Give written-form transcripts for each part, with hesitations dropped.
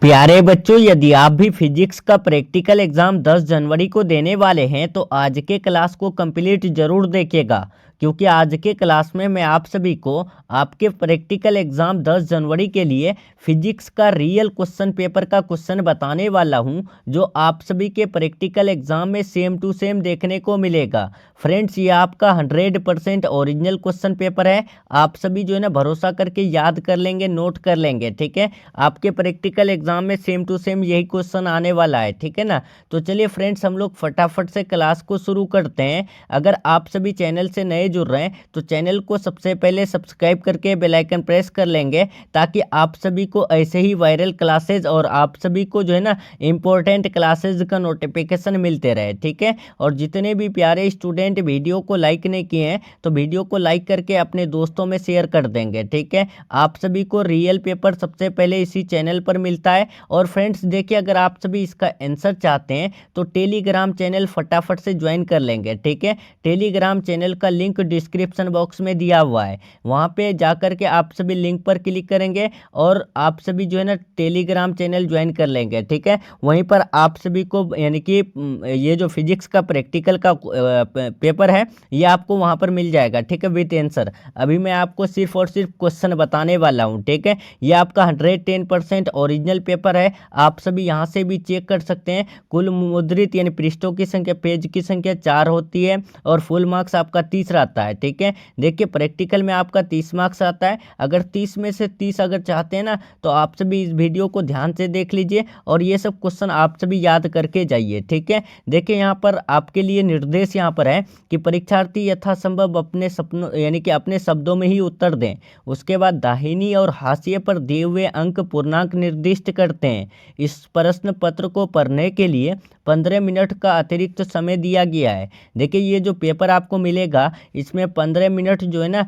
प्यारे बच्चों, यदि आप भी फिजिक्स का प्रैक्टिकल एग्जाम 10 जनवरी को देने वाले हैं तो आज के क्लास को कंप्लीट जरूर देखिएगा, क्योंकि आज के क्लास में मैं आप सभी को आपके प्रैक्टिकल एग्जाम 10 जनवरी के लिए फिजिक्स का रियल क्वेश्चन पेपर का क्वेश्चन बताने वाला हूं, जो आप सभी के प्रैक्टिकल एग्जाम में सेम टू सेम देखने को मिलेगा। फ्रेंड्स, ये आपका 100% ओरिजिनल क्वेश्चन पेपर है। आप सभी जो है ना भरोसा करके याद कर लेंगे, नोट कर लेंगे, ठीक है। आपके प्रैक्टिकल एग्जाम में सेम टू सेम यही क्वेश्चन आने वाला है, ठीक है ना। तो चलिए फ्रेंड्स, हम लोग फटाफट से क्लास को शुरू करते हैं। अगर आप सभी चैनल से नए जुड़ रहे हैं तो चैनल को सबसे पहले सब्सक्राइब करके बेल आइकन प्रेस कर लेंगे, ताकि आप सभी को ऐसे ही वायरल क्लासेज और आप सभी को जो है ना इंपॉर्टेंट क्लासेज का नोटिफिकेशन मिलते रहे, ठीक है। और जितने भी प्यारे स्टूडेंट वीडियो को लाइक नहीं किए हैं तो वीडियो को लाइक करके अपने दोस्तों में शेयर कर देंगे, ठीक है। आप सभी को रियल पेपर सबसे पहले इसी चैनल पर मिलता है। और फ्रेंड्स देखिए, अगर आप सभी इसका आंसर चाहते हैं तो टेलीग्राम चैनल फटाफट से ज्वाइन कर लेंगे, ठीक है। टेलीग्राम चैनल का लिंक डिस्क्रिप्शन बॉक्स में दिया हुआ है, वहां पे जाकर के आप सभी लिंक पर क्लिक करेंगे और आप सभी जो है ना टेलीग्राम चैनल ज्वाइन कर लेंगे, ठीक है। वहीं पर आप सभी को यानी कि ये जो फिजिक्स का प्रैक्टिकल का पेपर है ये आपको वहां पर मिल जाएगा, ठीक है, विद आंसर। अभी मैं आपको सिर्फ और सिर्फ क्वेश्चन बताने वाला हूं, ठीक है। ये आपका 110% ओरिजिनल पेपर है। आप सभी यहाँ से भी चेक कर सकते हैं। कुल मुद्रित यानी पृष्ठों की संख्या, पेज की संख्या 4 होती है और फुल मार्क्स आपका 30 आता है, ठीक है। देखिए, प्रैक्टिकल में आपका 30 मार्क्स आता है। अगर 30 में से 30 अगर चाहते हैं ना तो आप सभी इस वीडियो को ध्यान से देख लीजिए और ये सब क्वेश्चन आप सभी याद करके जाइए, ठीक है। देखिए, यहाँ पर आपके लिए निर्देश यहाँ पर है कि परीक्षार्थी यथासंभव अपने सपनों यानी कि अपने शब्दों में ही उत्तर दें। उसके बाद दाहिनी और हाशिए पर दिए हुए अंक पूर्णांक निर्दिष्ट करते हैं। इस प्रश्न पत्र को पढ़ने के लिए 15 मिनट का अतिरिक्त समय दिया गया है। देखिए, ये जो पेपर आपको मिलेगा इसमें 15 मिनट जो है ना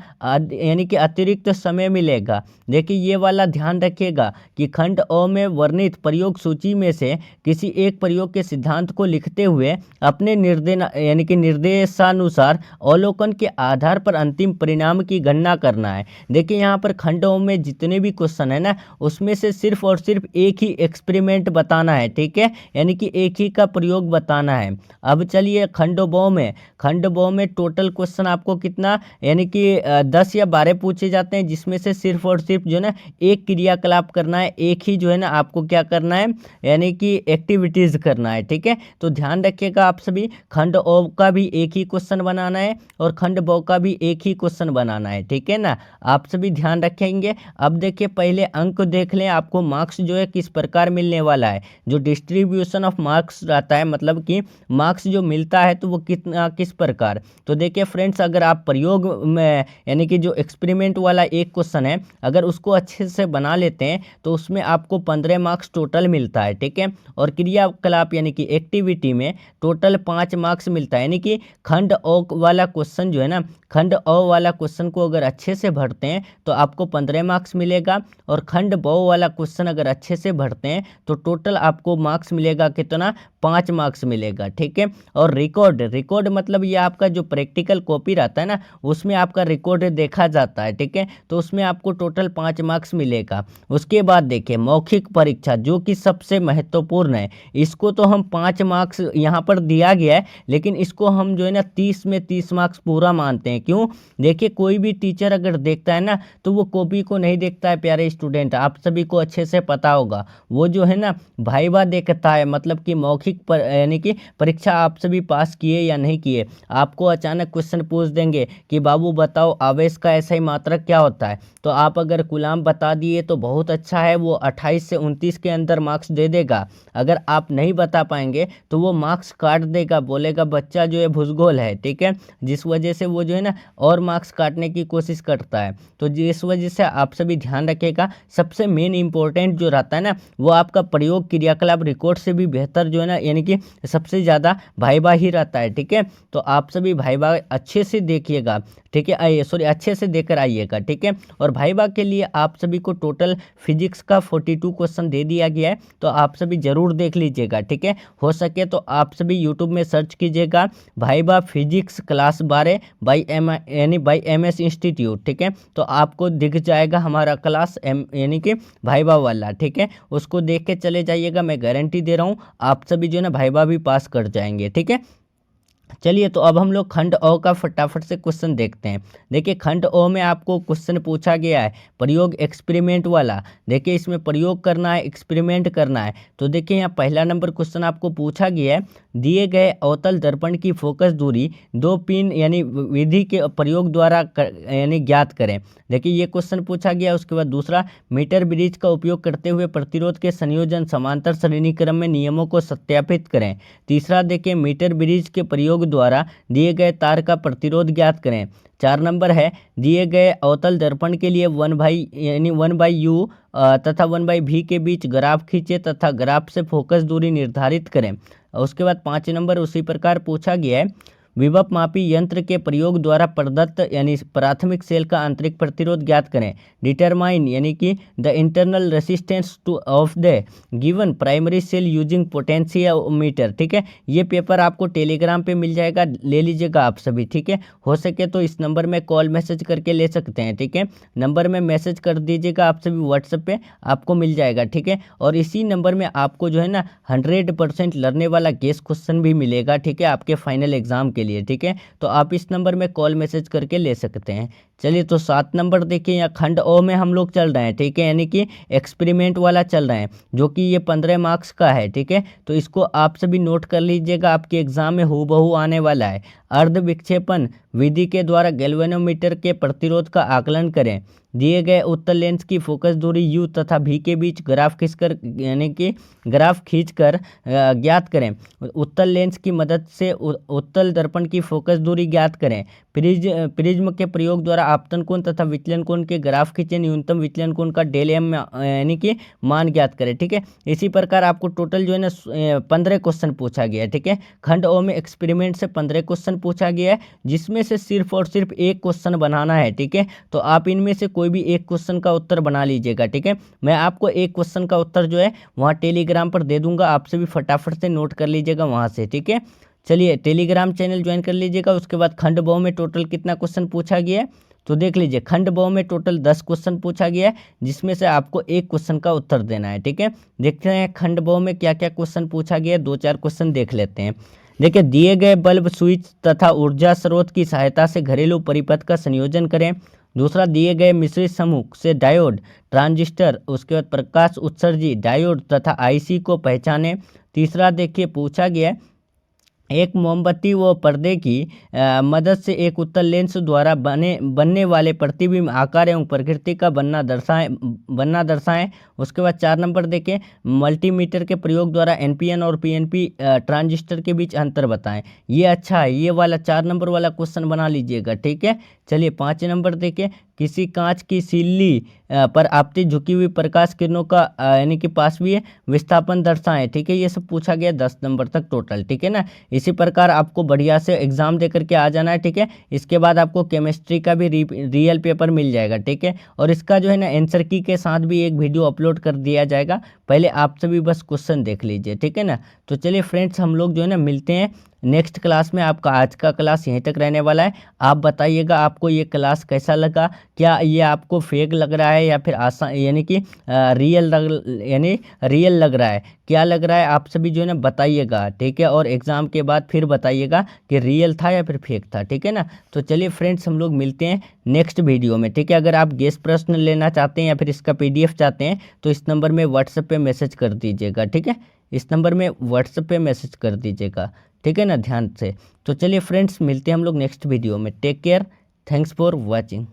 यानी कि अतिरिक्त समय मिलेगा। देखिए, ये वाला ध्यान रखिएगा कि खंड अ में वर्णित प्रयोग सूची में से किसी एक प्रयोग के सिद्धांत को लिखते हुए अपने यानी कि निर्देशानुसार अवलोकन के आधार पर अंतिम परिणाम की गणना करना है। देखिए, यहाँ पर खंड अ में जितने भी क्वेश्चन है ना उसमें से सिर्फ और सिर्फ एक ही एक्सपेरिमेंट बताना है, ठीक है, यानी कि एक ही का प्रयोग बताना है। अब चलिए खंड ब में टोटल क्वेश्चन आपको कितना यानी कि 10 या 12 पूछे जाते हैं, जिसमें से सिर्फ और सिर्फ जो है ना एक क्रियाकलाप करना है, एक ही जो है ना आपको क्या करना है यानी कि एक्टिविटीज करना है, ठीक है। तो ध्यान रखिएगा, आप सभी खंड अ का भी एक ही क्वेश्चन बनाना है और खंड ब का भी एक ही क्वेश्चन बनाना है, ठीक है ना। आप सभी ध्यान रखेंगे। अब देखिए, पहले अंक देख लें, आपको मार्क्स जो है किस प्रकार मिलने वाला है। जो डिस्ट्रीब्यूशन ऑफ मार्क्स रहता है, मतलब कि मार्क्स जो मिलता है तो वो कितना किस प्रकार। तो देखिए फ्रेंड्स, अगर आप प्रयोग में यानी कि जो एक्सपेरिमेंट वाला एक क्वेश्चन है अगर उसको अच्छे से बना लेते हैं तो उसमें आपको 15 मार्क्स टोटल मिलता है, ठीक है। और क्रियाकलाप यानी कि एक्टिविटी में टोटल 5 मार्क्स मिलता है। यानी कि खंड अ वाला क्वेश्चन जो है ना, खंड अ वाला क्वेश्चन को अगर अच्छे से भरते हैं तो आपको 15 मार्क्स मिलेगा और खंड ब वाला क्वेश्चन अगर अच्छे से भरते हैं तो टोटल आपको मार्क्स मिलेगा कितना, 5 मार्क्स मिलेगा, ठीक है। और रिकॉर्ड मतलब ये आपका जो प्रैक्टिकल कॉपी रहता है ना उसमें आपका रिकॉर्ड देखा जाता है, ठीक है। तो उसमें आपको टोटल 5 मार्क्स मिलेगा। उसके बाद देखिए, मौखिक परीक्षा जो कि सबसे महत्वपूर्ण है, इसको तो हम 5 मार्क्स यहाँ पर दिया गया है, लेकिन इसको हम जो है ना 30 में 30 मार्क्स पूरा मानते हैं। क्यों? देखिए, कोई भी टीचर अगर देखता है ना तो वो कॉपी को नहीं देखता है प्यारे स्टूडेंट, आप सभी को अच्छे से पता होगा। वो जो है ना वाइवा देखता है, मतलब कि मौखिक यानी कि परीक्षा आप सभी पास किए या नहीं किए। आपको अचानक क्वेश्चन पूछ देंगे कि बाबू बताओ आवेश का ऐसा ही मात्रक क्या होता है, तो आप अगर कूलाम बता दिए तो बहुत अच्छा है, वो 28 से 29 के अंदर मार्क्स दे देगा। अगर आप नहीं बता पाएंगे तो वो मार्क्स काट देगा, बोलेगा बच्चा जो है भुसगोल है, ठीक है। जिस वजह से वो जो है ना और मार्क्स काटने की कोशिश करता है। तो जिस वजह से आप सभी ध्यान रखिएगा, सबसे मेन इंपॉर्टेंट जो रहता है ना वो आपका प्रयोग क्रियाकलाप रिकॉर्ड से भी बेहतर जो है ना यानी कि सबसे ज़्यादा वाइवा ही रहता है, ठीक है। तो आप सभी वाइवा अच्छे से देखिएगा, ठीक है, आइए सॉरी अच्छे से देकर आइएगा, ठीक है। और भाईबा के लिए आप सभी को टोटल फिजिक्स का 42 क्वेश्चन दे दिया गया है, तो आप सभी जरूर देख लीजिएगा, ठीक है। हो सके तो आप सभी यूट्यूब में सर्च कीजिएगा viva physics class 12 by MS institute, ठीक है। तो आपको दिख जाएगा हमारा क्लास यानी कि भाईबा वाला, ठीक है। उसको देख के चले जाइएगा, मैं गारंटी दे रहा हूँ आप सभी जो है ना भाईबा भी पास कर जाएंगे, ठीक है। चलिए तो अब हम लोग खंड अ का फटाफट से क्वेश्चन देखते हैं। देखिए खंड अ में आपको क्वेश्चन पूछा गया है प्रयोग एक्सपेरिमेंट वाला। देखिए इसमें प्रयोग करना है, एक्सपेरिमेंट करना है। तो देखिए यहाँ पहला नंबर क्वेश्चन आपको पूछा गया है, दिए गए अवतल दर्पण की फोकस दूरी 2 पिन यानी विधि के प्रयोग द्वारा यानी ज्ञात करें। देखिए ये क्वेश्चन पूछा गया। उसके बाद दूसरा, मीटर ब्रिज का उपयोग करते हुए प्रतिरोध के संयोजन समांतर श्रेणी क्रम में नियमों को सत्यापित करें। तीसरा देखिए, मीटर ब्रिज के प्रयोग द्वारा दिए गए तार का प्रतिरोध ज्ञात करें। 4 नंबर है, दिए गए अवतल दर्पण के लिए 1/u तथा 1/v के बीच ग्राफ खींचे तथा ग्राफ से फोकस दूरी निर्धारित करें। उसके बाद 5 नंबर उसी प्रकार पूछा गया है, विभव मापी यंत्र के प्रयोग द्वारा प्रदत्त यानी प्राथमिक सेल का आंतरिक प्रतिरोध ज्ञात करें। डिटरमाइन यानी कि the internal resistance to of the given primary cell using potentiometer, ठीक है। ये पेपर आपको टेलीग्राम पे मिल जाएगा, ले लीजिएगा आप सभी, ठीक है। हो सके तो इस नंबर में कॉल मैसेज करके ले सकते हैं, ठीक है। नंबर में मैसेज कर दीजिएगा आप सभी, व्हाट्सएप पे आपको मिल जाएगा, ठीक है। और इसी नंबर में आपको जो है ना 100% लड़ने वाला गेस क्वेश्चन भी मिलेगा, ठीक है, आपके फाइनल एग्जाम के लिए, ठीक है। तो आप इस नंबर में कॉल मैसेज करके ले सकते हैं। चलिए तो 7 नंबर देखिए, यहाँ खंड ओ में हम लोग चल रहे हैं, ठीक है, यानी कि एक्सपेरिमेंट वाला चल रहे हैं, जो कि ये 15 मार्क्स का है, ठीक है। तो इसको आप सभी नोट कर लीजिएगा, आपके एग्जाम में हूबहू आने वाला है। अर्ध विक्षेपण विधि के द्वारा गैल्वेनोमीटर के प्रतिरोध का आकलन करें। दिए गए उत्तल लेंस की फोकस दूरी u तथा v के बीच ग्राफ खींचकर यानी कि ग्राफ खींचकर ज्ञात करें। उत्तल लेंस की मदद से उत्तल दर्पण की फोकस दूरी ज्ञात करें। प्रिज्म के प्रयोग द्वारा आपतन कोण तथा विचलन कोण के ग्राफ खींचे। न्यूनतम विचलन कोण का डेल एम यानी कि मान ज्ञात करें, ठीक है। इसी प्रकार आपको टोटल जो है ना 15 क्वेश्चन पूछा गया है, ठीक है। खंड ओ में एक्सपेरिमेंट से 15 क्वेश्चन पूछा गया है, जिसमें से सिर्फ और सिर्फ एक क्वेश्चन बनाना है, ठीक है। तो आप इनमें से कोई भी एक क्वेश्चन का उत्तर बना लीजिएगा, ठीक है। मैं आपको एक क्वेश्चन का उत्तर जो है वहाँ टेलीग्राम पर दे दूंगा, आपसे भी फटाफट से नोट कर लीजिएगा वहाँ से, ठीक है। चलिए टेलीग्राम चैनल ज्वाइन कर लीजिएगा। उसके बाद खंड ब में टोटल कितना क्वेश्चन पूछा गया है, तो देख लीजिए खंड ब में टोटल 10 क्वेश्चन पूछा गया है, जिसमें से आपको एक क्वेश्चन का उत्तर देना है, ठीक है। देखते हैं खंड ब में क्या क्या क्वेश्चन पूछा गया है, 2-4 क्वेश्चन देख लेते हैं। देखिए, दिए गए बल्ब, स्विच तथा ऊर्जा स्रोत की सहायता से घरेलू परिपथ का संयोजन करें। दूसरा, दिए गए मिश्रित समूह से डायोड, ट्रांजिस्टर, उसके बाद प्रकाश उत्सर्जी डायोड तथा आईसी को पहचानें। तीसरा देखिए पूछा गया है, एक मोमबत्ती व पर्दे की मदद से एक उत्तल लेंस द्वारा बनने वाले प्रतिबिंब आकार एवं प्रकृति का बनना दर्शाएं। उसके बाद 4 नंबर देखें, मल्टीमीटर के प्रयोग द्वारा एनपीएन और पीएनपी ट्रांजिस्टर के बीच अंतर बताएं। ये अच्छा है, ये वाला 4 नंबर वाला क्वेश्चन बना लीजिएगा, ठीक है। चलिए 5 नंबर देखें, किसी कांच की सिल्ली पर आपतित झुकी हुई प्रकाश किरणों का यानी कि पाशवीय विस्थापन दर्शाएं, ठीक है। ये सब पूछा गया 10 नंबर तक टोटल, ठीक है ना। इसी प्रकार आपको बढ़िया से एग्जाम दे करके आ जाना है, ठीक है। इसके बाद आपको केमिस्ट्री का भी रियल पेपर मिल जाएगा, ठीक है। और इसका जो है ना आंसर की के साथ भी एक वीडियो अपलोड कर दिया जाएगा, पहले आप सभी बस क्वेश्चन देख लीजिए, ठीक है ना। तो चलिए फ्रेंड्स, हम लोग जो है ना मिलते हैं नेक्स्ट क्लास में। आपका आज का क्लास यहीं तक रहने वाला है। आप बताइएगा आपको ये क्लास कैसा लगा, क्या ये आपको फेक लग रहा है या फिर आसान यानी कि रियल लग रहा है, क्या लग रहा है, आप सभी जो है ना बताइएगा, ठीक है। और एग्ज़ाम के बाद फिर बताइएगा कि रियल था या फिर फेक था, ठीक है ना। तो चलिए फ्रेंड्स, हम लोग मिलते हैं नेक्स्ट वीडियो में, ठीक है। अगर आप गेस प्रश्न लेना चाहते हैं या फिर इसका PDF चाहते हैं तो इस नंबर में व्हाट्सएप पे मैसेज कर दीजिएगा, ठीक है। इस नंबर में व्हाट्सएप पे मैसेज कर दीजिएगा, ठीक है ना, ध्यान से। तो चलिए फ्रेंड्स, मिलते हैं हम लोग नेक्स्ट वीडियो में। Take care, thanks for watching.